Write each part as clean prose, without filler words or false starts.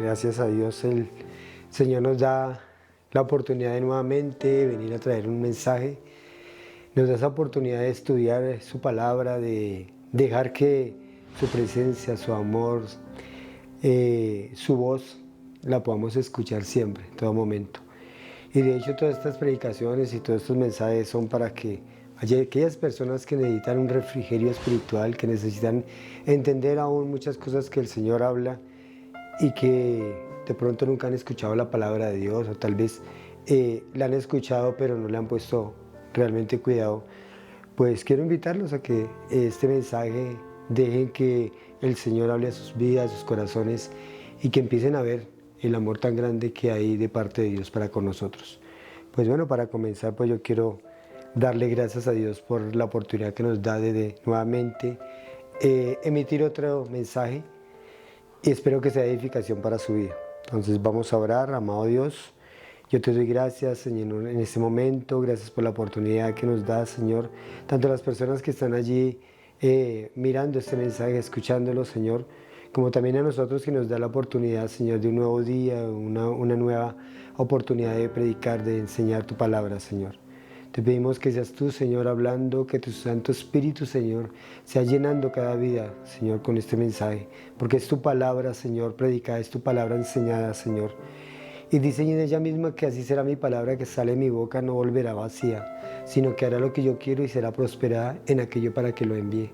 Gracias a Dios el Señor nos da la oportunidad de nuevamente venir a traer un mensaje. Nos da esa oportunidad de estudiar su palabra, de dejar que su presencia, su amor, su voz la podamos escuchar siempre, en todo momento. Y de hecho todas estas predicaciones y todos estos mensajes son para que haya aquellas personas que necesitan un refrigerio espiritual, que necesitan entender aún muchas cosas que el Señor habla y que de pronto nunca han escuchado la palabra de Dios, o tal vez la han escuchado pero no le han puesto realmente cuidado. Pues quiero invitarlos a que este mensaje dejen que el Señor hable a sus vidas, a sus corazones, y que empiecen a ver el amor tan grande que hay de parte de Dios para con nosotros. Pues bueno, para comenzar, pues yo quiero darle gracias a Dios por la oportunidad que nos da de nuevamente emitir otro mensaje, y espero que sea edificación para su vida. Entonces vamos a orar. Amado Dios, yo te doy gracias, Señor, en este momento. Gracias por la oportunidad que nos das, Señor. Tanto las personas que están allí mirando este mensaje, escuchándolo, Señor, como también a nosotros que nos da la oportunidad, Señor, de un nuevo día, una nueva oportunidad de predicar, de enseñar tu palabra, Señor. Te pedimos que seas tú, Señor, hablando, que tu Santo Espíritu, Señor, sea llenando cada vida, Señor, con este mensaje, porque es tu palabra, Señor, predicada, es tu palabra enseñada, Señor. Y dice en ella misma que así será mi palabra que sale de mi boca, no volverá vacía, sino que hará lo que yo quiero y será prosperada en aquello para que lo envíe.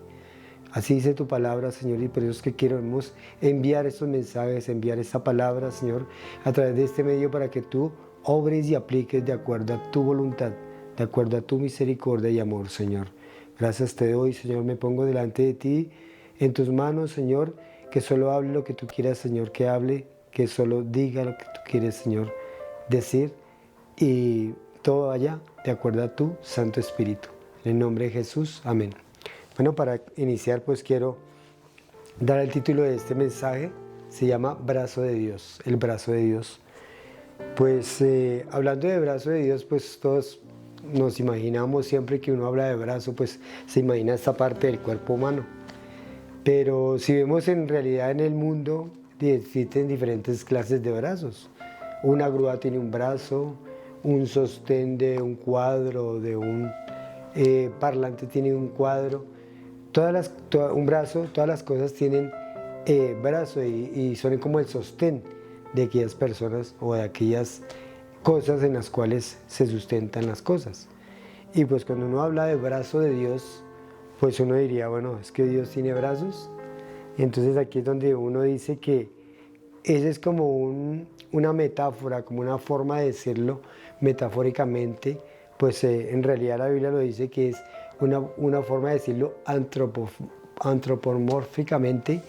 Así dice tu palabra, Señor, y por eso es que queremos enviar estos mensajes, enviar esta palabra, Señor, a través de este medio para que tú obres y apliques de acuerdo a tu voluntad, de acuerdo a tu misericordia y amor, Señor. Gracias te doy, Señor, me pongo delante de ti, en tus manos, Señor, que solo hable lo que tú quieras, Señor, que hable, que solo diga lo que tú quieres, Señor, decir, y todo vaya de acuerdo a tu Santo Espíritu. En el nombre de Jesús, amén. Bueno, para iniciar, pues quiero dar el título de este mensaje, se llama Brazo de Dios, el brazo de Dios. Pues hablando de brazo de Dios, pues todos nos imaginamos, siempre que uno habla de brazo, pues se imagina esta parte del cuerpo humano. Pero si vemos en realidad en el mundo, existen diferentes clases de brazos. Una grúa tiene un brazo, un sostén de un cuadro, de un parlante tiene un cuadro. Un brazo, todas las cosas tienen brazo y son como el sostén de aquellas personas o de aquellas cosas en las cuales se sustentan las cosas. Y pues cuando uno habla de brazo de Dios, pues uno diría, bueno, es que Dios tiene brazos. Y entonces aquí es donde uno dice que esa es como una metáfora, como una forma de decirlo metafóricamente, pues en realidad la Biblia lo dice que es una forma de decirlo antropomórficamente,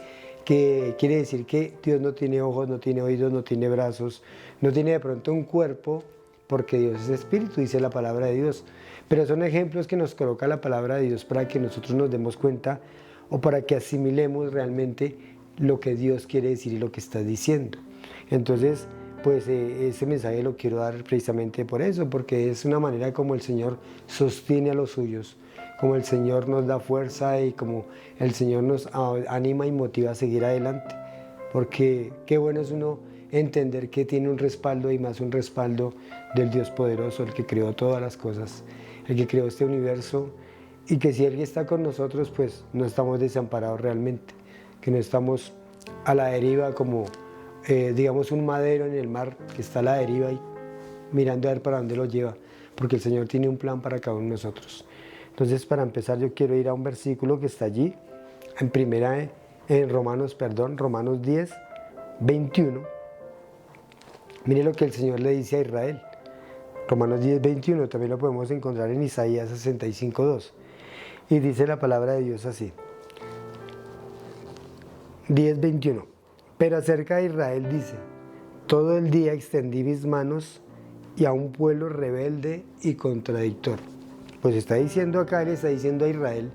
que quiere decir que Dios no tiene ojos, no tiene oídos, no tiene brazos, no tiene de pronto un cuerpo, porque Dios es espíritu, dice la palabra de Dios. Pero son ejemplos que nos coloca la palabra de Dios para que nosotros nos demos cuenta o para que asimilemos realmente lo que Dios quiere decir y lo que está diciendo. Entonces, pues ese mensaje lo quiero dar precisamente por eso, porque es una manera como el Señor sostiene a los suyos, como el Señor nos da fuerza y como el Señor nos anima y motiva a seguir adelante. Porque qué bueno es uno entender que tiene un respaldo, y más un respaldo del Dios poderoso, el que creó todas las cosas, el que creó este universo, y que si Él está con nosotros, pues no estamos desamparados realmente, que no estamos a la deriva como digamos un madero en el mar que está a la deriva y mirando a ver para dónde lo lleva, porque el Señor tiene un plan para cada uno de nosotros. Entonces, para empezar, yo quiero ir a un versículo que está allí en Romanos 10, 21. Mire lo que el Señor le dice a Israel. Romanos 10, 21, también lo podemos encontrar en Isaías 65, 2. Y dice la palabra de Dios así. 10, 21. Pero acerca de Israel dice, todo el día extendí mis manos y a un pueblo rebelde y contradictor. Pues está diciendo acá, le está diciendo a Israel,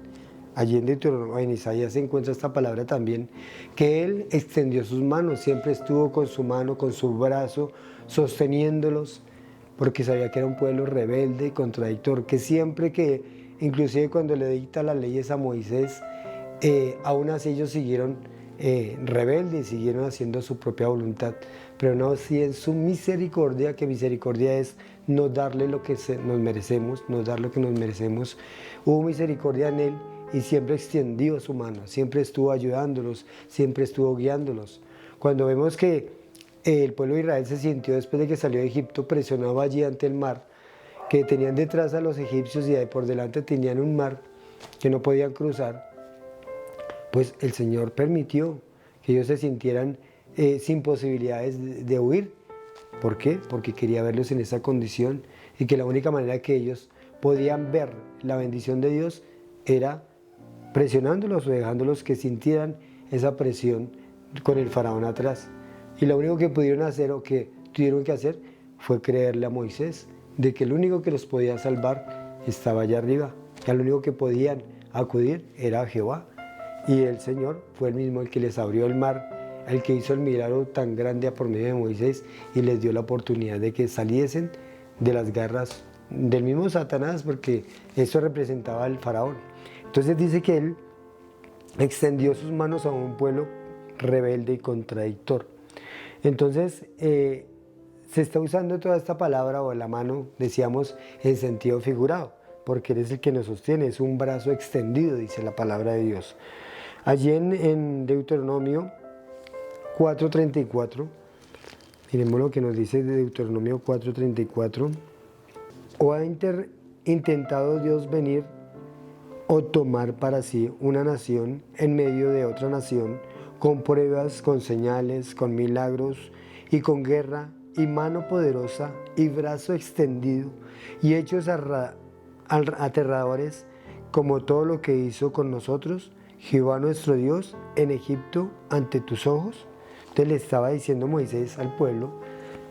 allí en Isaías se encuentra esta palabra también, que él extendió sus manos, siempre estuvo con su mano, con su brazo, sosteniéndolos, porque sabía que era un pueblo rebelde y contradictor, que siempre que, inclusive cuando le dicta las leyes a Moisés, aún así ellos siguieron rebeldes y siguieron haciendo su propia voluntad, pero no así en su misericordia, que misericordia es no darle lo que nos merecemos, no dar lo que nos merecemos. Hubo misericordia en él y siempre extendió su mano, siempre estuvo ayudándolos, siempre estuvo guiándolos. Cuando vemos que el pueblo de Israel se sintió después de que salió de Egipto presionado allí ante el mar, que tenían detrás a los egipcios y ahí por delante tenían un mar que no podían cruzar, pues el Señor permitió que ellos se sintieran sin posibilidades de huir. ¿Por qué? Porque quería verlos en esa condición y que la única manera que ellos podían ver la bendición de Dios era presionándolos o dejándolos que sintieran esa presión con el faraón atrás. Y lo único que pudieron hacer o que tuvieron que hacer fue creerle a Moisés de que el único que los podía salvar estaba allá arriba, que al único que podían acudir era a Jehová. Y el Señor fue el mismo el que les abrió el mar, el que hizo el milagro tan grande por medio de Moisés y les dio la oportunidad de que saliesen de las garras del mismo Satanás, porque eso representaba al faraón. Entonces dice que él extendió sus manos a un pueblo rebelde y contradictor. Entonces se está usando toda esta palabra o la mano, decíamos, en sentido figurado, porque Él es el que nos sostiene, es un brazo extendido, dice la palabra de Dios. Allí en Deuteronomio 4:34, miremos lo que nos dice de Deuteronomio 4:34. ¿O ha intentado Dios venir o tomar para sí una nación en medio de otra nación, con pruebas, con señales, con milagros y con guerra y mano poderosa y brazo extendido y hechos aterradores como todo lo que hizo con nosotros, Jehová nuestro Dios, en Egipto ante tus ojos? Entonces le estaba diciendo Moisés al pueblo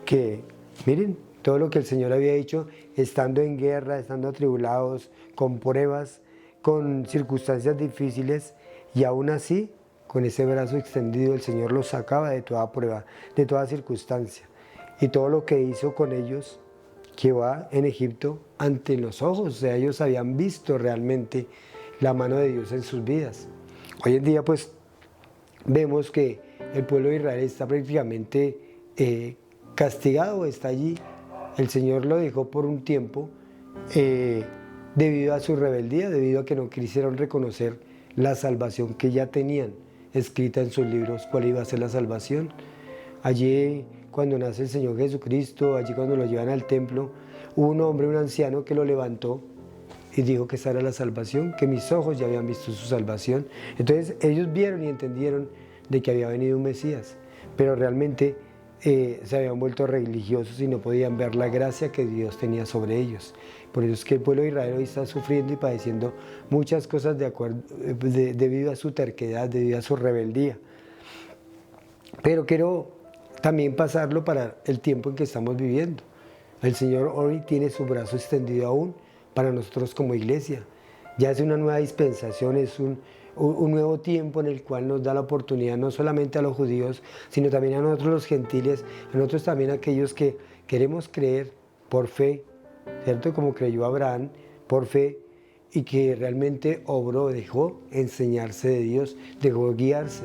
que, miren, todo lo que el Señor había hecho, estando en guerra, estando atribulados, con pruebas, con circunstancias difíciles, y aún así, con ese brazo extendido, el Señor los sacaba de toda prueba, de toda circunstancia. Y todo lo que hizo con ellos, Jehová en Egipto, ante los ojos, o sea, ellos habían visto realmente la mano de Dios en sus vidas. Hoy en día, pues, vemos que el pueblo de Israel está prácticamente castigado, está allí. El Señor lo dejó por un tiempo debido a su rebeldía, debido a que no quisieron reconocer la salvación que ya tenían escrita en sus libros, cuál iba a ser la salvación. Allí, cuando nace el Señor Jesucristo, allí cuando lo llevan al templo, hubo un hombre, un anciano que lo levantó y dijo que esa era la salvación, que mis ojos ya habían visto su salvación. Entonces ellos vieron y entendieron de que había venido un Mesías, pero realmente se habían vuelto religiosos y no podían ver la gracia que Dios tenía sobre ellos. Por eso es que el pueblo de Israel hoy está sufriendo y padeciendo muchas cosas debido a su terquedad, debido a su rebeldía. Pero quiero también pasarlo para el tiempo en que estamos viviendo. El Señor hoy tiene su brazo extendido aún para nosotros como iglesia. Ya es una nueva dispensación, es un nuevo tiempo en el cual nos da la oportunidad no solamente a los judíos, sino también a nosotros los gentiles, a nosotros también aquellos que queremos creer por fe, ¿cierto? Como creyó Abraham, por fe, y que realmente obró, dejó enseñarse de Dios, dejó guiarse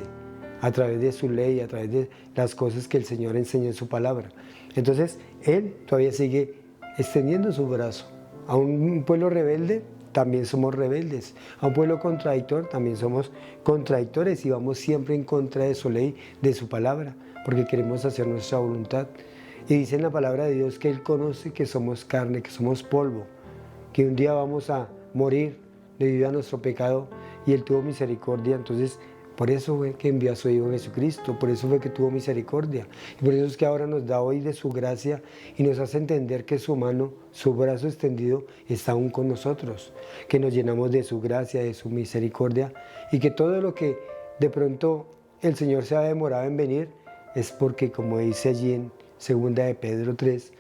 a través de su ley, a través de las cosas que el Señor enseñó en su palabra. Entonces, Él todavía sigue extendiendo su brazo. A un pueblo rebelde, también somos rebeldes. A un pueblo contradictor, también somos contradictores y vamos siempre en contra de su ley, de su palabra, porque queremos hacer nuestra voluntad. Y dice en la palabra de Dios que Él conoce que somos carne, que somos polvo, que un día vamos a morir debido a nuestro pecado y Él tuvo misericordia. Entonces, por eso fue que envió a su Hijo Jesucristo, por eso fue que tuvo misericordia. Y por eso es que ahora nos da hoy de su gracia y nos hace entender que su mano, su brazo extendido está aún con nosotros, que nos llenamos de su gracia, de su misericordia y que todo lo que de pronto el Señor se ha demorado en venir es porque, como dice allí en 2 de Pedro 3,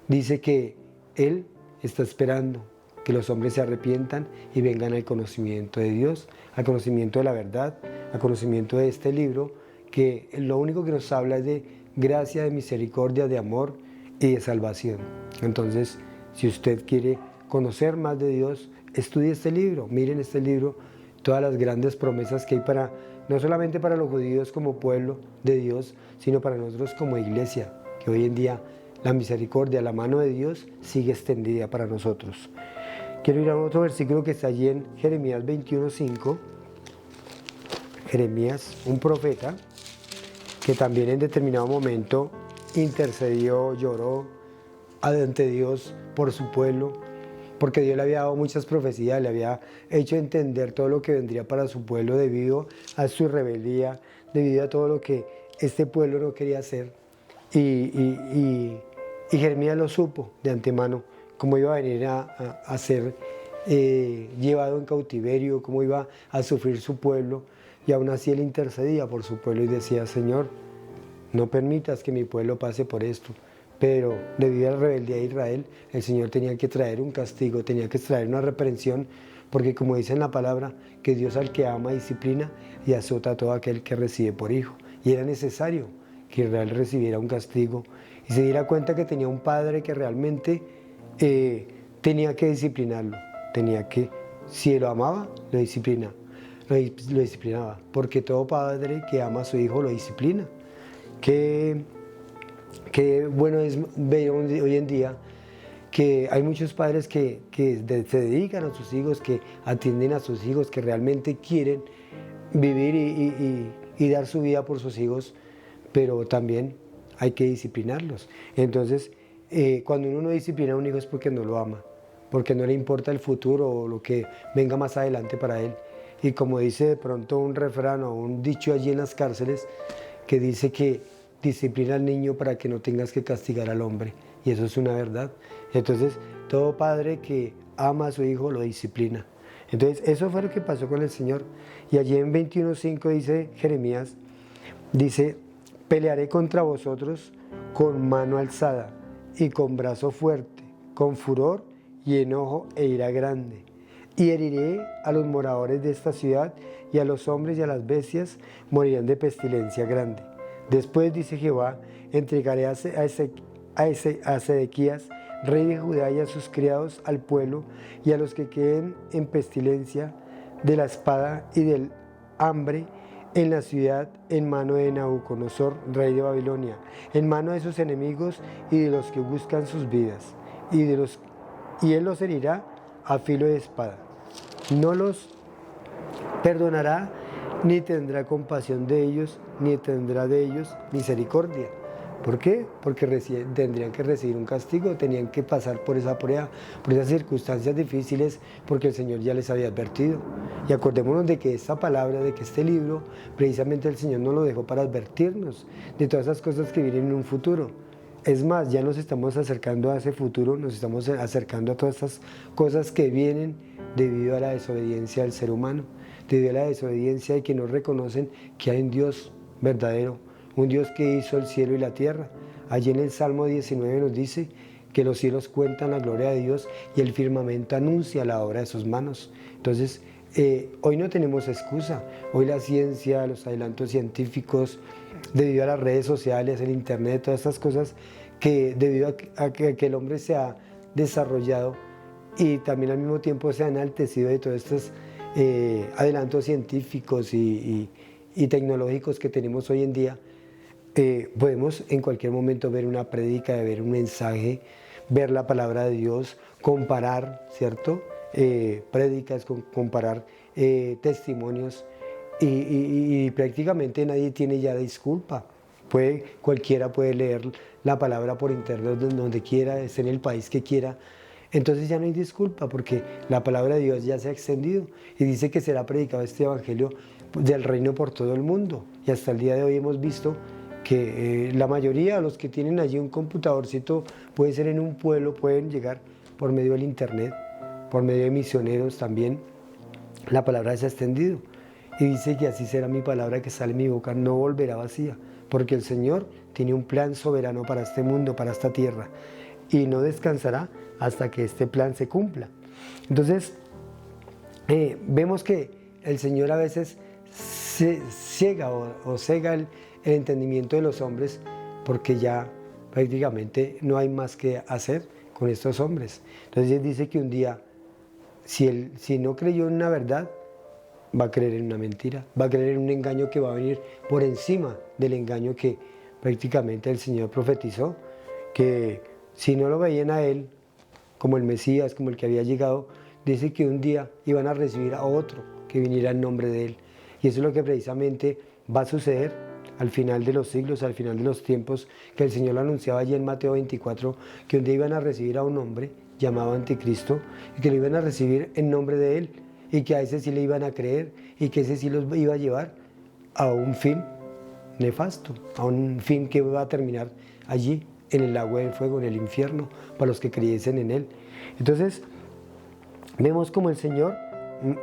dice que Él está esperando que los hombres se arrepientan y vengan al conocimiento de Dios, al conocimiento de la verdad, al conocimiento de este libro, que lo único que nos habla es de gracia, de misericordia, de amor y de salvación. Entonces, si usted quiere conocer más de Dios, estudie este libro, miren este libro, todas las grandes promesas que hay para no solamente para los judíos como pueblo de Dios, sino para nosotros como iglesia, que hoy en día la misericordia, la mano de Dios sigue extendida para nosotros. Quiero ir a otro versículo que está allí en Jeremías 21:5. Jeremías, un profeta, que también en determinado momento intercedió, lloró ante Dios por su pueblo, porque Dios le había dado muchas profecías, le había hecho entender todo lo que vendría para su pueblo debido a su rebeldía, debido a todo lo que este pueblo no quería hacer. Y Jeremías lo supo de antemano, cómo iba a venir a ser llevado en cautiverio, cómo iba a sufrir su pueblo, y aún así él intercedía por su pueblo y decía: Señor, no permitas que mi pueblo pase por esto. Pero debido a la rebeldía de Israel, el Señor tenía que traer un castigo, tenía que traer una reprensión, porque como dice en la palabra, que Dios al que ama disciplina y azota a todo aquel que recibe por hijo. Y era necesario que Israel recibiera un castigo y se diera cuenta que tenía un padre que realmente tenía que disciplinarlo, tenía que, si lo amaba, lo disciplinaba, porque todo padre que ama a su hijo lo disciplina. Qué bueno es ver hoy en día que hay muchos padres que se dedican a sus hijos, que atienden a sus hijos, que realmente quieren vivir y dar su vida por sus hijos, pero también hay que disciplinarlos. Entonces, cuando uno no disciplina a un hijo es porque no lo ama, porque no le importa el futuro o lo que venga más adelante para él. Y como dice de pronto un refrán o un dicho allí en las cárceles, que dice que disciplina al niño para que no tengas que castigar al hombre. Y eso es una verdad. Entonces, todo padre que ama a su hijo lo disciplina. Entonces, eso fue lo que pasó con el Señor. Y allí en 21:5 dice Jeremías, dice: pelearé contra vosotros con mano alzada y con brazo fuerte, con furor y enojo e ira grande. Y heriré a los moradores de esta ciudad, y a los hombres y a las bestias morirán de pestilencia grande. Después, dice Jehová, entregaré a Sedequías, rey de Judá, y a sus criados, al pueblo, y a los que queden en pestilencia de la espada y del hambre en la ciudad, en mano de Nabucodonosor, rey de Babilonia, en mano de sus enemigos y de los que buscan sus vidas, y él los herirá a filo de espada. No los perdonará, ni tendrá compasión de ellos, ni tendrá de ellos misericordia. ¿Por qué? Porque tendrían que recibir un castigo, tenían que pasar por esa prueba, por esas circunstancias difíciles, porque el Señor ya les había advertido. Y acordémonos de que esta palabra, de que este libro, precisamente el Señor nos lo dejó para advertirnos de todas esas cosas que vienen en un futuro. Es más, ya nos estamos acercando a ese futuro, nos estamos acercando a todas estas cosas que vienen debido a la desobediencia del ser humano, debido a la desobediencia de que no reconocen que hay un Dios verdadero, un Dios que hizo el cielo y la tierra. Allí en el Salmo 19 nos dice que los cielos cuentan la gloria de Dios y el firmamento anuncia la obra de sus manos. Entonces, hoy no tenemos excusa. Hoy la ciencia, los adelantos científicos, debido a las redes sociales, el internet, todas estas cosas, que debido a que el hombre se ha desarrollado y también al mismo tiempo se ha enaltecido de todos estos adelantos científicos y tecnológicos que tenemos hoy en día, podemos en cualquier momento ver una prédica, ver un mensaje, ver la palabra de Dios, comparar, ¿cierto? Prédicas, comparar testimonios, y prácticamente nadie tiene ya disculpa. Cualquiera puede leer la palabra por internet donde quiera, esté en el país que quiera. Entonces ya no hay disculpa, porque la palabra de Dios ya se ha extendido y dice que será predicado este evangelio del reino por todo el mundo. Y hasta el día de hoy hemos visto que la mayoría de los que tienen allí un computadorcito, puede ser en un pueblo, pueden llegar por medio del internet, por medio de misioneros también. La palabra se ha extendido y dice que así será mi palabra que sale de mi boca, no volverá vacía, porque el Señor tiene un plan soberano para este mundo, para esta tierra, y no descansará hasta que este plan se cumpla. Entonces, vemos que el Señor a veces ciega o cega el entendimiento de los hombres, porque ya prácticamente no hay más que hacer con estos hombres. Entonces Él dice que un día, si no creyó en una verdad, va a creer en una mentira, va a creer en un engaño que va a venir por encima del engaño que prácticamente el Señor profetizó, que si no lo veían a Él como el Mesías, como el que había llegado, dice que un día iban a recibir a otro que viniera en nombre de Él. Y eso es lo que precisamente va a suceder al final de los siglos, al final de los tiempos, que el Señor lo anunciaba allí en Mateo 24, que un día iban a recibir a un hombre llamado Anticristo y que lo iban a recibir en nombre de Él y que a ese sí le iban a creer y que ese sí los iba a llevar a un fin nefasto, a un fin que va a terminar allí en el agua del fuego, en el infierno, para los que creyesen en Él. Entonces, vemos como el Señor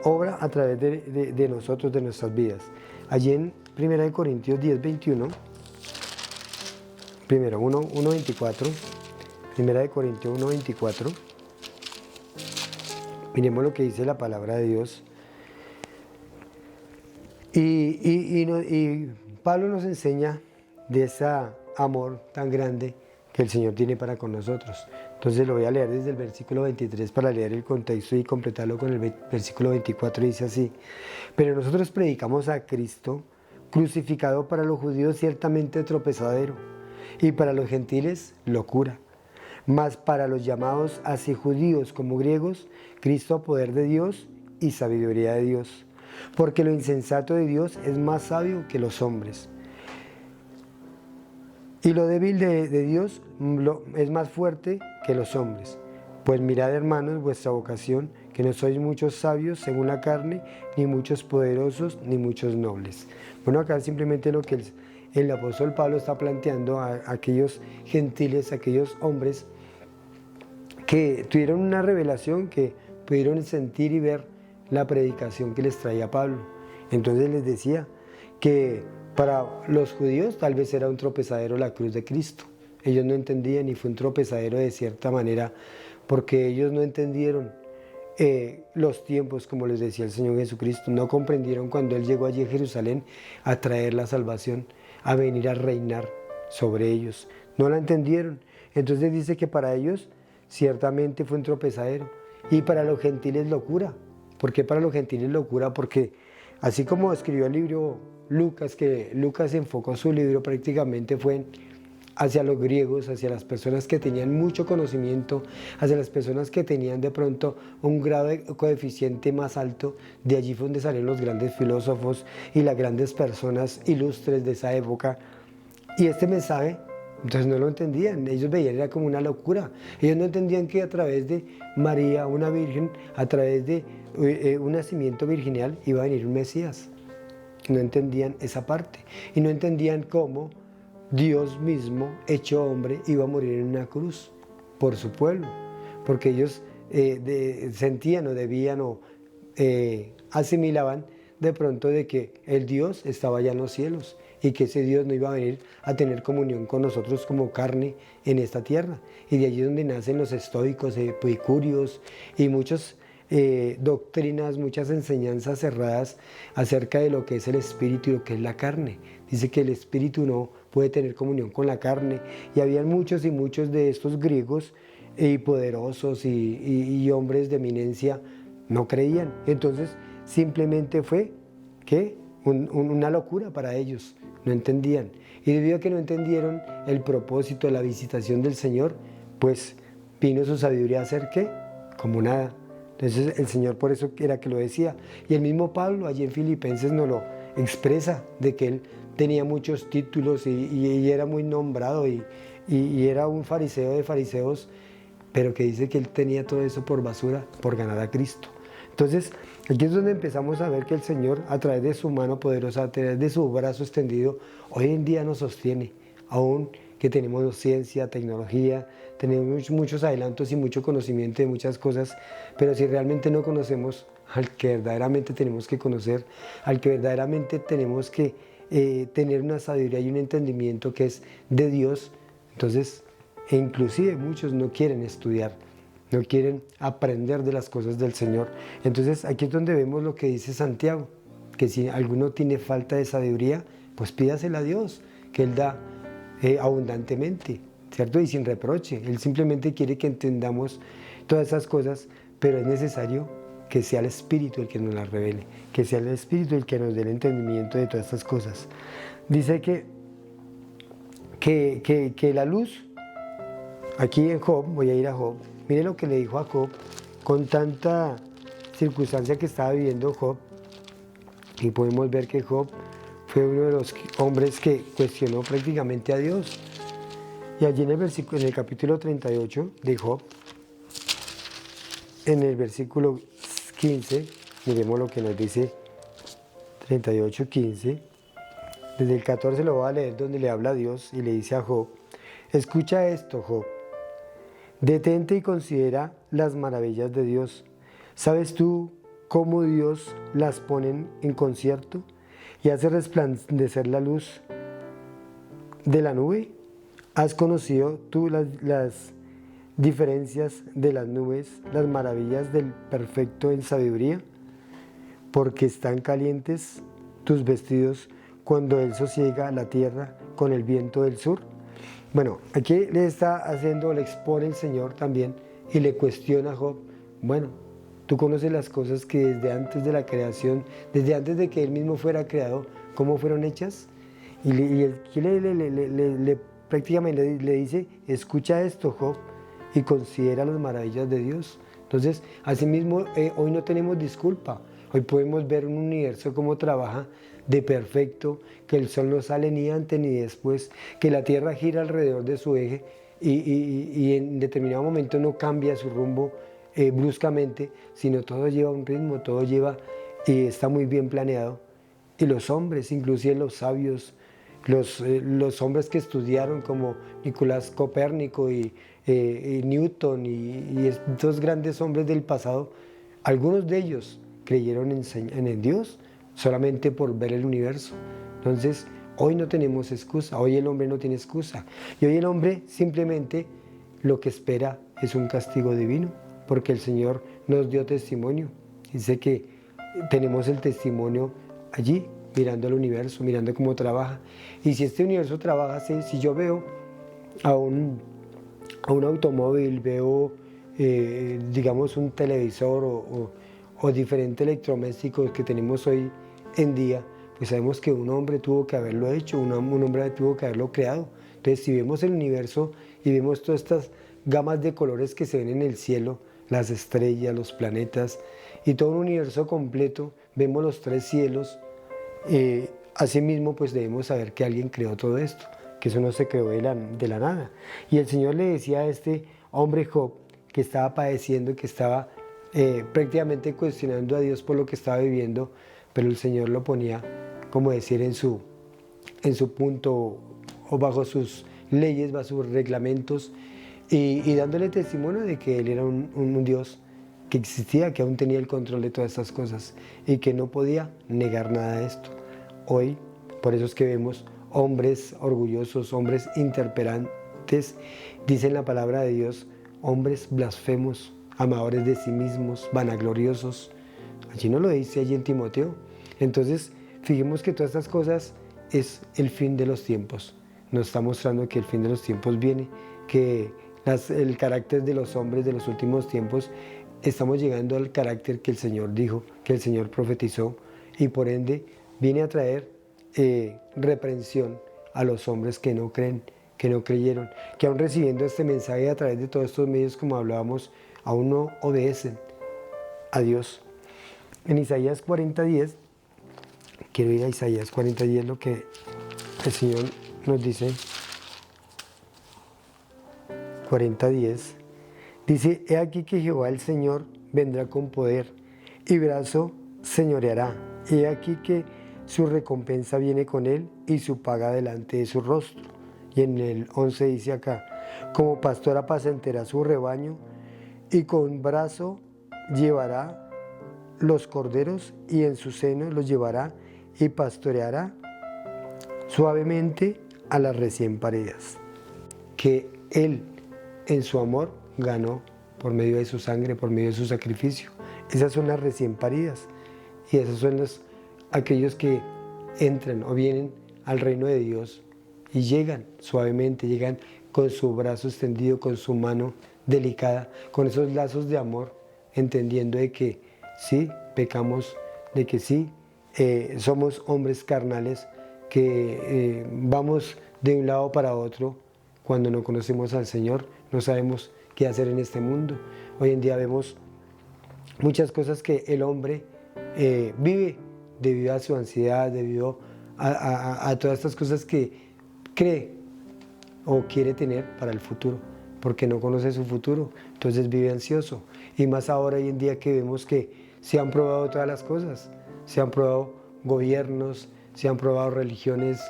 obra a través de nosotros, de nuestras vidas. Allí en 1 Corintios 10, 21, primero 1, 24, 1 Corintios 1, 24, miremos lo que dice la palabra de Dios. Y Pablo nos enseña de ese amor tan grande que el Señor tiene para con nosotros. Entonces lo voy a leer desde el versículo 23 para leer el contexto y completarlo con el versículo 24. Dice así: pero nosotros predicamos a Cristo crucificado, para los judíos ciertamente tropezadero, y para los gentiles locura, mas para los llamados así judíos como griegos, Cristo poder de Dios y sabiduría de Dios, porque lo insensato de Dios es más sabio que los hombres, y lo débil de Dios es más fuerte que los hombres. Pues mirad, hermanos, vuestra vocación, que no sois muchos sabios según la carne, ni muchos poderosos, ni muchos nobles. Bueno, acá simplemente lo que el apóstol Pablo está planteando a aquellos gentiles, a aquellos hombres que tuvieron una revelación, que pudieron sentir y ver la predicación que les traía Pablo. Entonces les decía que para los judíos tal vez era un tropezadero la cruz de Cristo. Ellos no entendían, y fue un tropezadero de cierta manera, porque ellos no entendieron los tiempos, como les decía el Señor Jesucristo. No comprendieron cuando Él llegó allí a Jerusalén a traer la salvación, a venir a reinar sobre ellos. No la entendieron. Entonces dice que para ellos ciertamente fue un tropezadero, y para los gentiles locura. ¿Por qué para los gentiles locura? Porque así como escribió el libro Lucas, que Lucas enfocó su libro prácticamente fue hacia los griegos, hacia las personas que tenían mucho conocimiento, hacia las personas que tenían de pronto un grado de coeficiente más alto. De allí fue donde salieron los grandes filósofos y las grandes personas ilustres de esa época. Y este mensaje, entonces no lo entendían, ellos veían era como una locura. Ellos no entendían que a través de María, una virgen, a través de un nacimiento virginal iba a venir un Mesías. No entendían esa parte y no entendían cómo Dios mismo, hecho hombre, iba a morir en una cruz por su pueblo, porque ellos sentían o debían o asimilaban de pronto de que el Dios estaba allá en los cielos y que ese Dios no iba a venir a tener comunión con nosotros como carne en esta tierra. Y de allí es donde nacen los estoicos, epicúreos y muchas doctrinas, muchas enseñanzas cerradas acerca de lo que es el espíritu y lo que es la carne. Dice que el espíritu no puede tener comunión con la carne, y habían muchos y muchos de estos griegos y poderosos y hombres de eminencia no creían. Entonces simplemente fue que una locura para ellos, no entendían, y debido a que no entendieron el propósito de la visitación del Señor, pues vino su sabiduría a ser ¿qué? Como nada. Entonces el Señor por eso era que lo decía, y el mismo Pablo allí en Filipenses nos lo expresa, de que él tenía muchos títulos y era muy nombrado y era un fariseo de fariseos, pero que dice que él tenía todo eso por basura, por ganar a Cristo. Entonces aquí es donde empezamos a ver que el Señor, a través de su mano poderosa, a través de su brazo extendido, hoy en día nos sostiene, aún que tenemos ciencia, tecnología, tenemos muchos adelantos y mucho conocimiento de muchas cosas, pero si realmente no conocemos al que verdaderamente tenemos que conocer, al que verdaderamente tenemos que tener una sabiduría y un entendimiento que es de Dios, entonces inclusive muchos no quieren estudiar, no quieren aprender de las cosas del Señor. Entonces aquí es donde vemos lo que dice Santiago, que si alguno tiene falta de sabiduría, pues pídasela a Dios, que Él da abundantemente, ¿cierto? Y sin reproche. Él simplemente quiere que entendamos todas esas cosas, pero es necesario que sea el Espíritu el que nos las revele, que sea el Espíritu el que nos dé el entendimiento de todas estas cosas. Dice que la luz, aquí en Job, voy a ir a Job, mire lo que le dijo a Job, con tanta circunstancia que estaba viviendo Job, y podemos ver que Job fue uno de los hombres que cuestionó prácticamente a Dios. Y allí en el capítulo 38 de Job, en el versículo 15, miremos lo que nos dice 38, 15. Desde el 14 lo voy a leer, donde le habla a Dios y le dice a Job: escucha esto, Job, detente y considera las maravillas de Dios. ¿Sabes tú cómo Dios las pone en concierto y hace resplandecer la luz de la nube? ¿Has conocido tú las diferencias de las nubes, las maravillas del perfecto en sabiduría? Porque están calientes tus vestidos cuando Él sosiega la tierra con el viento del sur. Bueno, aquí le está haciendo, le expone el Señor también y le cuestiona a Job. Bueno, tú conoces las cosas que desde antes de la creación, desde antes de que Él mismo fuera creado, ¿cómo fueron hechas? Y aquí prácticamente le dice: escucha esto, Job, y considera las maravillas de Dios. Entonces, asimismo, hoy no tenemos disculpa. Hoy podemos ver un universo cómo trabaja de perfecto, que el sol no sale ni antes ni después, que la tierra gira alrededor de su eje y en determinado momento no cambia su rumbo bruscamente, sino todo lleva un ritmo, todo lleva y está muy bien planeado. Y los hombres, inclusive los sabios, los hombres que estudiaron como Nicolás Copérnico y Newton y estos grandes hombres del pasado, algunos de ellos creyeron en Dios solamente por ver el universo. Entonces, hoy no tenemos excusa, hoy el hombre no tiene excusa. Y hoy el hombre simplemente lo que espera es un castigo divino, porque el Señor nos dio testimonio. Dice que tenemos el testimonio allí, mirando el universo, mirando cómo trabaja. Y si este universo trabaja así, si yo veo a un automóvil, veo, digamos, un televisor o diferentes electrodomésticos que tenemos hoy en día, pues sabemos que un hombre tuvo que haberlo hecho, un hombre tuvo que haberlo creado. Entonces, si vemos el universo y vemos todas estas gamas de colores que se ven en el cielo, las estrellas, los planetas y todo un universo completo, vemos los tres cielos, asimismo pues debemos saber que alguien creó todo esto, que eso no se creó de la nada. Y el Señor le decía a este hombre Job, que estaba padeciendo, que estaba prácticamente cuestionando a Dios por lo que estaba viviendo, pero el Señor lo ponía, como decir, en su punto o bajo sus leyes, bajo sus reglamentos y dándole testimonio de que Él era un Dios que existía, que aún tenía el control de todas estas cosas y que no podía negar nada de esto. Hoy, por eso es que vemos hombres orgullosos, hombres interperantes, dice en la palabra de Dios, hombres blasfemos, amadores de sí mismos, vanagloriosos. Allí no lo dice, allí en Timoteo. Entonces, fijemos que todas estas cosas es el fin de los tiempos. Nos está mostrando que el fin de los tiempos viene, que el carácter de los hombres de los últimos tiempos, estamos llegando al carácter que el Señor dijo, que el Señor profetizó, y por ende viene a traer reprensión a los hombres que no creen, que no creyeron, que aún recibiendo este mensaje a través de todos estos medios, como hablábamos, aún no obedecen a Dios. En Isaías 40:10, quiero ir a Isaías 40:10, lo que el Señor nos dice. 40:10, dice: he aquí que Jehová el Señor vendrá con poder y brazo señoreará. He aquí que su recompensa viene con él y su paga delante de su rostro. Y en el 11 dice acá: como pastor apacentará su rebaño y con brazo llevará los corderos y en su seno los llevará y pastoreará suavemente a las recién paridas, que él en su amor ganó por medio de su sangre, por medio de su sacrificio. Esas son las recién paridas y esos son aquellos que entran o vienen al reino de Dios y llegan suavemente, llegan con su brazo extendido, con su mano delicada, con esos lazos de amor, entendiendo de que sí, pecamos, de que sí, somos hombres carnales que vamos de un lado para otro cuando no conocemos al Señor, no sabemos qué hacer en este mundo. Hoy en día vemos muchas cosas que el hombre vive debido a su ansiedad, debido a todas estas cosas que cree o quiere tener para el futuro, porque no conoce su futuro, entonces vive ansioso. Y más ahora hoy en día que vemos que se han probado todas las cosas, se han probado gobiernos, se han probado religiones,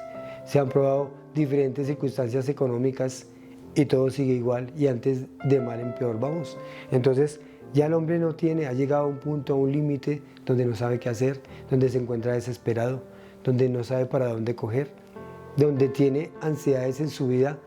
se han probado diferentes circunstancias económicas y todo sigue igual y antes de mal en peor vamos. Entonces ya el hombre no tiene, ha llegado a un punto, a un límite donde no sabe qué hacer, donde se encuentra desesperado, donde no sabe para dónde coger, donde tiene ansiedades en su vida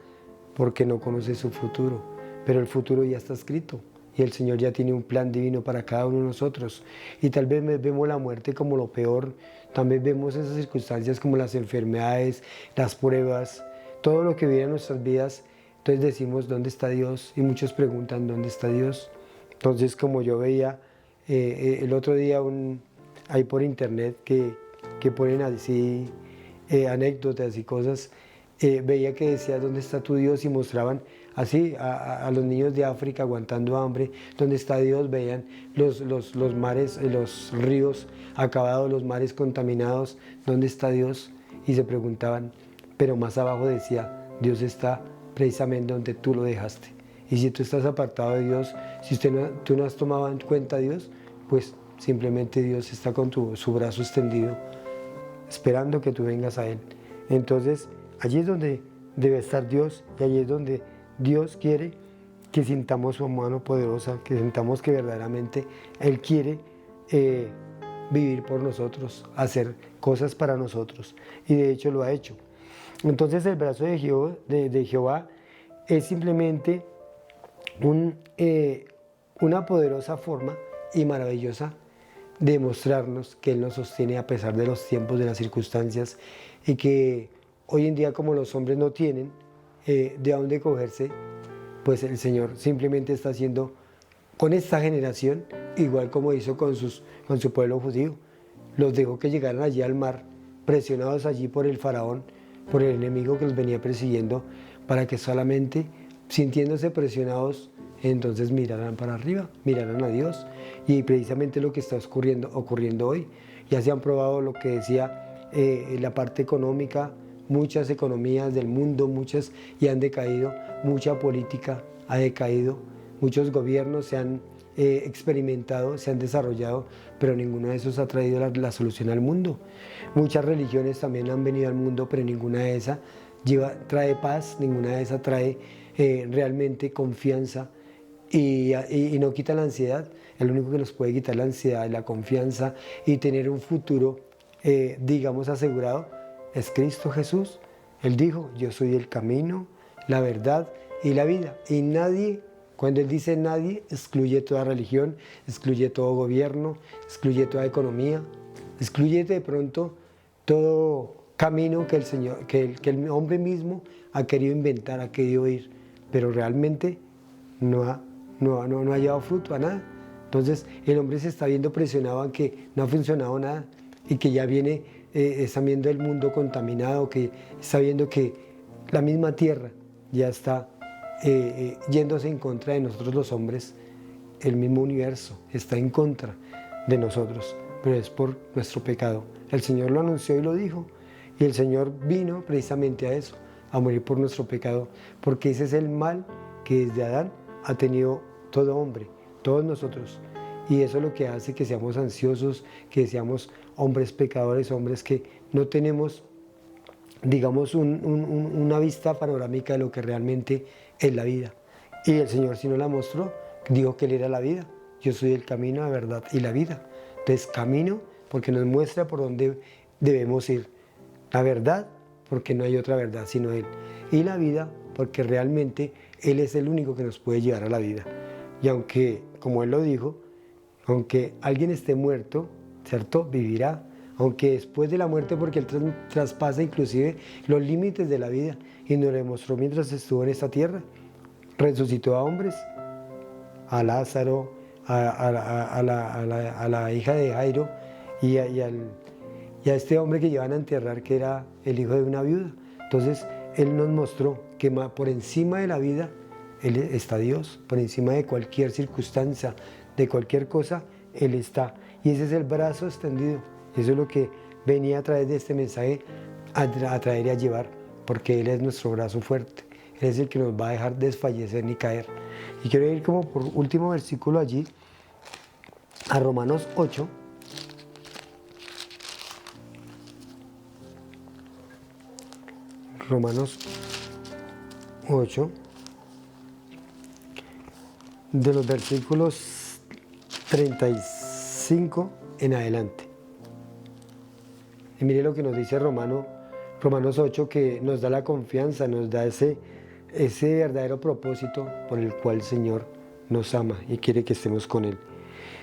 porque no conoce su futuro. Pero el futuro ya está escrito y el Señor ya tiene un plan divino para cada uno de nosotros. Y tal vez vemos la muerte como lo peor, también vemos esas circunstancias como las enfermedades, las pruebas, todo lo que viene en nuestras vidas. Entonces decimos, ¿dónde está Dios? Y muchos preguntan, ¿dónde está Dios? Entonces, como yo veía el otro día ahí por internet que ponen así anécdotas y cosas, veía que decía, ¿dónde está tu Dios? Y mostraban así a los niños de África aguantando hambre, ¿dónde está Dios? Veían los mares, los ríos acabados, los mares contaminados, ¿dónde está Dios? Y se preguntaban, pero más abajo decía, Dios está precisamente donde tú lo dejaste. Y si tú estás apartado de Dios, si tú no has tomado en cuenta a Dios, pues simplemente Dios está con su brazo extendido, esperando que tú vengas a Él. Entonces, allí es donde debe estar Dios y allí es donde Dios quiere que sintamos su mano poderosa, que sintamos que verdaderamente Él quiere vivir por nosotros, hacer cosas para nosotros. Y de hecho lo ha hecho. Entonces el brazo de Jehová es simplemente una poderosa forma y maravillosa de mostrarnos que Él nos sostiene a pesar de los tiempos, de las circunstancias, y que hoy en día, como los hombres no tienen de dónde cogerse, pues el Señor simplemente está haciendo con esta generación igual como hizo con su pueblo judío. Los dejó que llegaran allí al mar, presionados allí por el faraón, por el enemigo que los venía persiguiendo, para que solamente sintiéndose presionados, entonces miraran para arriba, miraran a Dios. Y precisamente lo que está ocurriendo hoy. Ya se han probado lo que decía la parte económica, muchas economías del mundo, muchas ya han decaído, mucha política ha decaído, muchos gobiernos se han experimentado, se han desarrollado, pero ninguno de esos ha traído la solución al mundo. Muchas religiones también han venido al mundo, pero ninguna de esas trae paz, ninguna de esas trae realmente confianza y no quita la ansiedad. El único que nos puede quitar la ansiedad, la confianza y tener un futuro, digamos, asegurado, es Cristo Jesús. Él dijo, yo soy el camino, la verdad y la vida. Y nadie, cuando Él dice nadie, excluye toda religión, excluye todo gobierno, excluye toda economía, excluye de pronto todo camino que el hombre mismo ha querido inventar, ha querido ir, pero realmente no ha llevado fruto a nada. Entonces el hombre se está viendo presionado a que no ha funcionado nada y que ya está viendo el mundo contaminado, que está viendo que la misma tierra ya está yéndose en contra de nosotros los hombres. El mismo universo está en contra de nosotros, pero es por nuestro pecado. El Señor lo anunció y lo dijo, y el Señor vino precisamente a eso, a morir por nuestro pecado, porque ese es el mal que desde Adán ha tenido todo hombre, todos nosotros. Y eso es lo que hace que seamos ansiosos, que seamos hombres pecadores, hombres que no tenemos, digamos, una vista panorámica de lo que realmente es la vida. Y el Señor sí nos la mostró, dijo que Él era la vida. Yo soy el camino, la verdad y la vida. Entonces, camino porque nos muestra por dónde debemos ir. La verdad porque no hay otra verdad sino Él. Y la vida porque realmente Él es el único que nos puede llevar a la vida. Y aunque, como Él lo dijo, aunque alguien esté muerto, ¿cierto? Vivirá. Aunque después de la muerte, porque Él traspasa inclusive los límites de la vida y nos lo demostró mientras estuvo en esta tierra. Resucitó a hombres, a Lázaro, a la hija de Jairo y a este hombre que llevan a enterrar, que era el hijo de una viuda. Entonces, Él nos mostró que por encima de la vida, Él está Dios, por encima de cualquier circunstancia, de cualquier cosa, Él está. Y ese es el brazo extendido. Eso es lo que venía a través de este mensaje a traer y a llevar, porque Él es nuestro brazo fuerte. Él es el que nos va a dejar desfallecer ni caer. Y quiero ir como por último versículo allí, a Romanos 8. Romanos 8, de los versículos 35 en adelante. Y mire lo que nos dice Romanos 8, que nos da la confianza, nos da ese verdadero propósito por el cual el Señor nos ama y quiere que estemos con Él.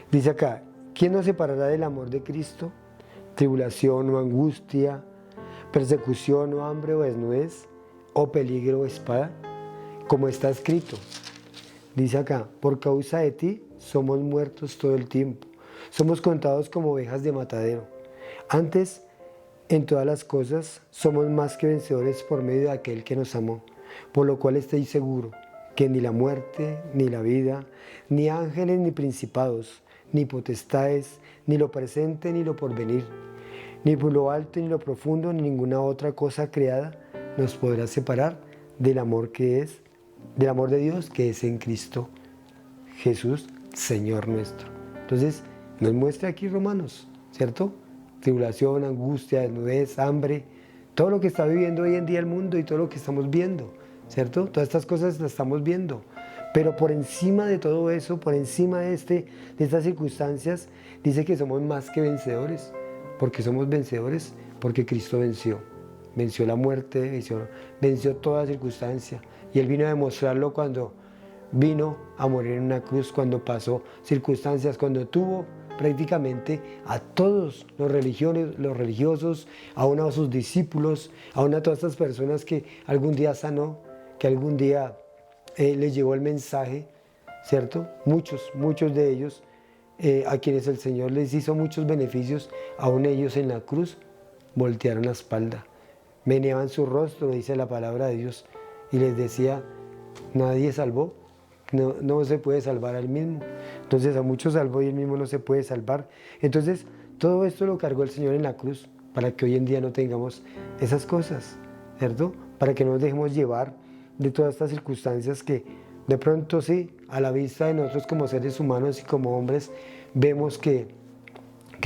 Dice acá, ¿quién nos separará del amor de Cristo? Tribulación o angustia, persecución o hambre o desnudez, o peligro o espada, como está escrito. Dice acá, por causa de ti somos muertos todo el tiempo, somos contados como ovejas de matadero. Antes, en todas las cosas, somos más que vencedores por medio de aquel que nos amó, por lo cual estoy seguro que ni la muerte, ni la vida, ni ángeles, ni principados, ni potestades, ni lo presente, ni lo porvenir, ni por lo alto, ni lo profundo, ni ninguna otra cosa creada nos podrá separar del amor de Dios que es en Cristo Jesús, Señor nuestro. Entonces, nos muestra aquí Romanos, ¿cierto? Tribulación, angustia, desnudez, hambre, todo lo que está viviendo hoy en día el mundo y todo lo que estamos viendo, ¿cierto? Todas estas cosas las estamos viendo. Pero por encima de todo eso, por encima de estas circunstancias, dice que somos más que vencedores. Porque somos vencedores, porque Cristo venció la muerte, venció toda circunstancia. Y Él vino a demostrarlo cuando vino a morir en una cruz, cuando pasó circunstancias, cuando tuvo prácticamente a todos los religiosos, a uno de sus discípulos, a una de todas estas personas que algún día sanó, que algún día les llevó el mensaje, ¿cierto? Muchos de ellos, a quienes el Señor les hizo muchos beneficios, aún ellos en la cruz voltearon la espalda, meneaban su rostro, dice la palabra de Dios, y les decía, nadie salvó, no se puede salvar al mismo. Entonces a muchos salvó y él mismo no se puede salvar. Entonces todo esto lo cargó el Señor en la cruz para que hoy en día no tengamos esas cosas, ¿cierto? Para que no nos dejemos llevar de todas estas circunstancias que de pronto sí, a la vista de nosotros como seres humanos y como hombres, vemos que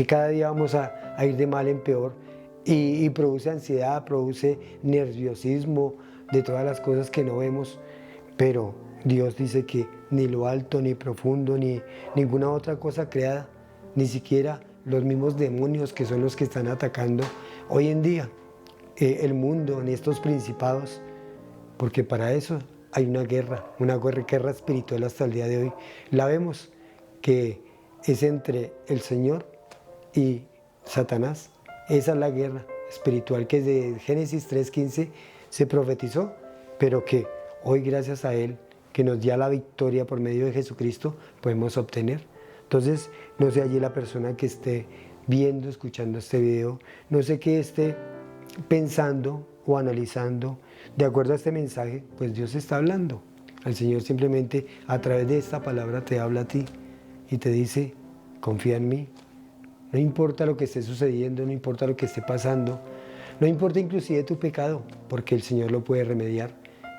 cada día vamos a ir de mal en peor y produce ansiedad, produce nerviosismo de todas las cosas que no vemos, pero Dios dice que ni lo alto, ni profundo, ni ninguna otra cosa creada, ni siquiera los mismos demonios que son los que están atacando hoy en día el mundo, ni estos principados, porque para eso hay una guerra espiritual hasta el día de hoy. La vemos que es entre el Señor y Satanás. Esa es la guerra espiritual que desde Génesis 3:15 se profetizó, pero que hoy gracias a Él, que nos dio la victoria por medio de Jesucristo, podemos obtener. Entonces, no sé allí la persona que esté viendo, escuchando este video, no sé qué esté pensando o analizando, de acuerdo a este mensaje, pues Dios está hablando. El Señor simplemente a través de esta palabra te habla a ti y te dice, confía en mí. No importa lo que esté sucediendo, no importa lo que esté pasando, no importa inclusive tu pecado, porque el Señor lo puede remediar,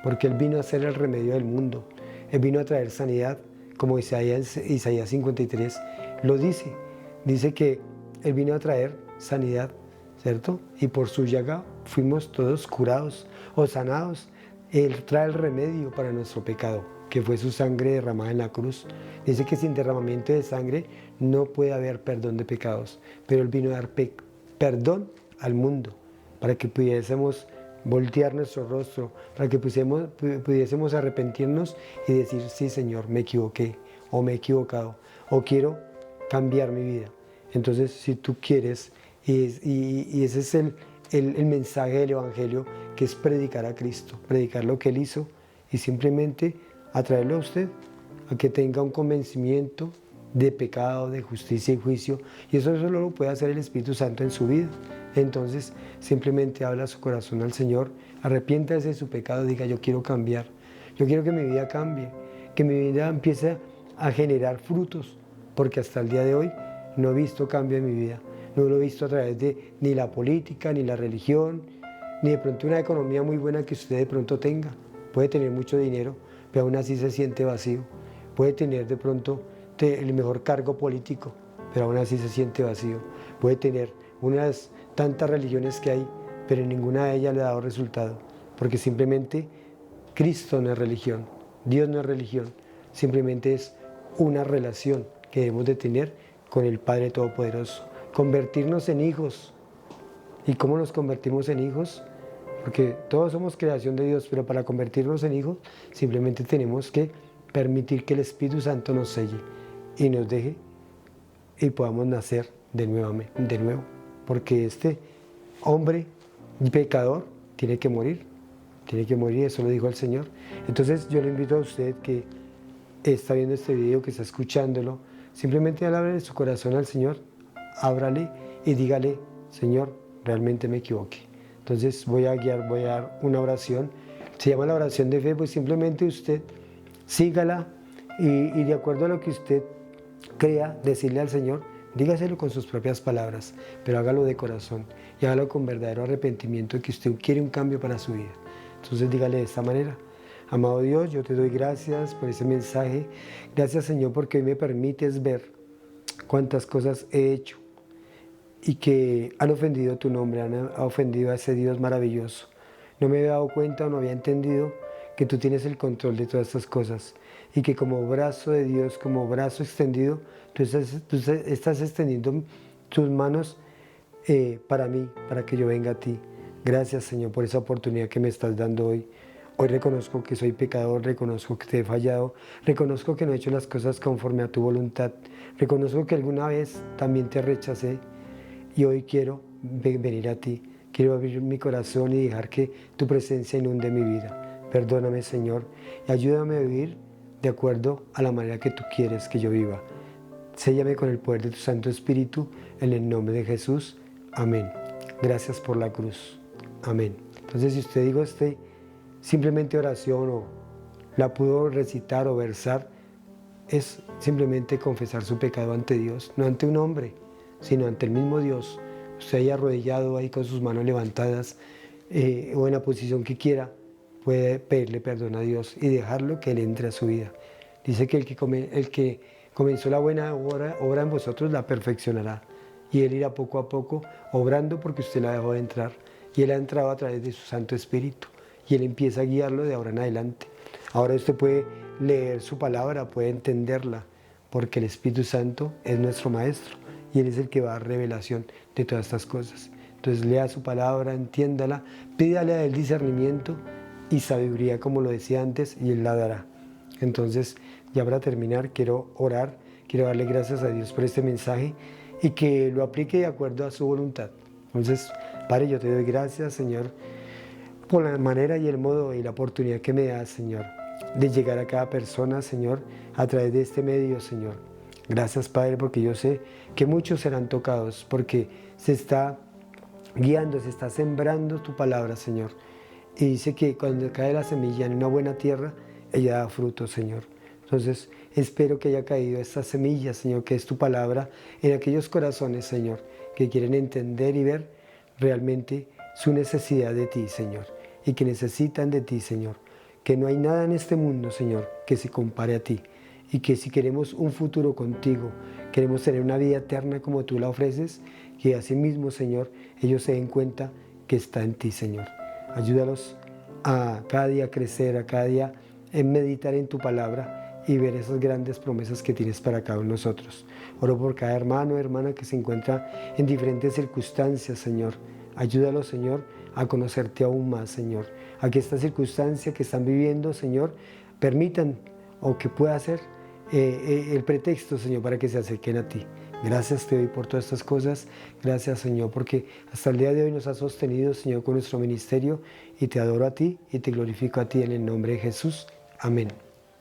porque Él vino a ser el remedio del mundo. Él vino a traer sanidad, como Isaías 53 lo dice. Dice que Él vino a traer sanidad, ¿cierto? Y por su llaga fuimos todos curados o sanados. Él trae el remedio para nuestro pecado, que fue su sangre derramada en la cruz. Dice que sin derramamiento de sangre no puede haber perdón de pecados, pero Él vino a dar perdón al mundo, para que pudiésemos voltear nuestro rostro, para que pudiésemos arrepentirnos y decir, sí Señor, me equivoqué, o me he equivocado, o quiero cambiar mi vida. Entonces, si tú quieres, y ese es el mensaje del Evangelio, que es predicar a Cristo, predicar lo que Él hizo y simplemente atraerlo a usted, a que tenga un convencimiento de pecado, de justicia y juicio, y eso solo lo puede hacer el Espíritu Santo en su vida. Entonces simplemente habla su corazón al Señor, arrepiéntase de su pecado, diga: yo quiero cambiar, yo quiero que mi vida cambie, que mi vida empiece a generar frutos, porque hasta el día de hoy no he visto cambio en mi vida, no lo he visto a través de ni la política, ni la religión, ni de pronto una economía muy buena que usted de pronto tenga. Puede tener mucho dinero, pero aún así se siente vacío. Puede tener de pronto el mejor cargo político, pero aún así se siente vacío. Puede tener unas tantas religiones que hay, pero ninguna de ellas le ha dado resultado, porque simplemente Cristo no es religión, Dios no es religión, simplemente es una relación que debemos de tener con el Padre Todopoderoso. Convertirnos en hijos. ¿Y cómo nos convertimos en hijos? Porque todos somos creación de Dios, pero para convertirnos en hijos simplemente tenemos que permitir que el Espíritu Santo nos selle y nos deje y podamos nacer de nuevo. Porque este hombre pecador tiene que morir, eso lo dijo el Señor. Entonces yo le invito a usted que está viendo este video, que está escuchándolo, simplemente ábrale de su corazón al Señor, ábrale y dígale: Señor, realmente me equivoqué. Entonces voy a dar una oración, se llama la oración de fe, pues simplemente usted sígala y de acuerdo a lo que usted crea, decirle al Señor, dígaselo con sus propias palabras, pero hágalo de corazón y hágalo con verdadero arrepentimiento de que usted quiere un cambio para su vida. Entonces dígale de esta manera: amado Dios, yo te doy gracias por ese mensaje, gracias Señor porque hoy me permites ver cuántas cosas he hecho y que han ofendido tu nombre, han ofendido a ese Dios maravilloso. No me había dado cuenta o no había entendido que tú tienes el control de todas estas cosas y que como brazo de Dios, como brazo extendido, tú estás extendiendo tus manos para mí, para que yo venga a ti. Gracias Señor por esa oportunidad que me estás dando hoy. Hoy reconozco que soy pecador, reconozco que te he fallado, reconozco que no he hecho las cosas conforme a tu voluntad, reconozco que alguna vez también te rechacé y hoy quiero venir a ti, quiero abrir mi corazón y dejar que tu presencia inunde mi vida. Perdóname Señor y ayúdame a vivir de acuerdo a la manera que tú quieres que yo viva. Séllame con el poder de tu Santo Espíritu en el nombre de Jesús. Amén. Gracias por la cruz. Amén. Entonces si usted dijo simplemente oración o la pudo recitar o versar, es simplemente confesar su pecado ante Dios, no ante un hombre, sino ante el mismo Dios. Usted ahí arrodillado, ahí con sus manos levantadas o en la posición que quiera, puede pedirle perdón a Dios y dejarlo que Él entre a su vida. Dice que el que comenzó la buena obra en vosotros la perfeccionará, y Él irá poco a poco obrando porque usted la dejó de entrar y Él ha entrado a través de su Santo Espíritu y Él empieza a guiarlo de ahora en adelante. Ahora usted puede leer su palabra, puede entenderla, porque el Espíritu Santo es nuestro Maestro y Él es el que va a dar revelación de todas estas cosas. Entonces lea su palabra, entiéndala, pídale a Él discernimiento y sabiduría, como lo decía antes, y Él la dará. Entonces, ya para terminar, quiero orar, quiero darle gracias a Dios por este mensaje y que lo aplique de acuerdo a su voluntad. Entonces, Padre, yo te doy gracias, Señor, por la manera y el modo y la oportunidad que me das, Señor, de llegar a cada persona, Señor, a través de este medio, Señor. Gracias, Padre, porque yo sé que muchos serán tocados, porque se está guiando, se está sembrando tu palabra, Señor. Y dice que cuando cae la semilla en una buena tierra, ella da fruto, Señor. Entonces, espero que haya caído esta semilla, Señor, que es tu palabra, en aquellos corazones, Señor, que quieren entender y ver realmente su necesidad de ti, Señor, y que necesitan de ti, Señor. Que no hay nada en este mundo, Señor, que se compare a ti. Y que si queremos un futuro contigo, queremos tener una vida eterna como tú la ofreces, que así mismo, Señor, ellos se den cuenta que está en ti, Señor. Ayúdalos a cada día crecer, a cada día en meditar en tu palabra y ver esas grandes promesas que tienes para cada uno de nosotros. Oro por cada hermano o hermana que se encuentra en diferentes circunstancias, Señor. Ayúdalos, Señor, a conocerte aún más, Señor. A que esta circunstancia que están viviendo, Señor, permitan o que pueda ser el pretexto, Señor, para que se acerquen a ti. Gracias te doy por todas estas cosas. Gracias, Señor, porque hasta el día de hoy nos has sostenido, Señor, con nuestro ministerio, y te adoro a ti y te glorifico a ti en el nombre de Jesús. Amén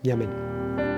y amén.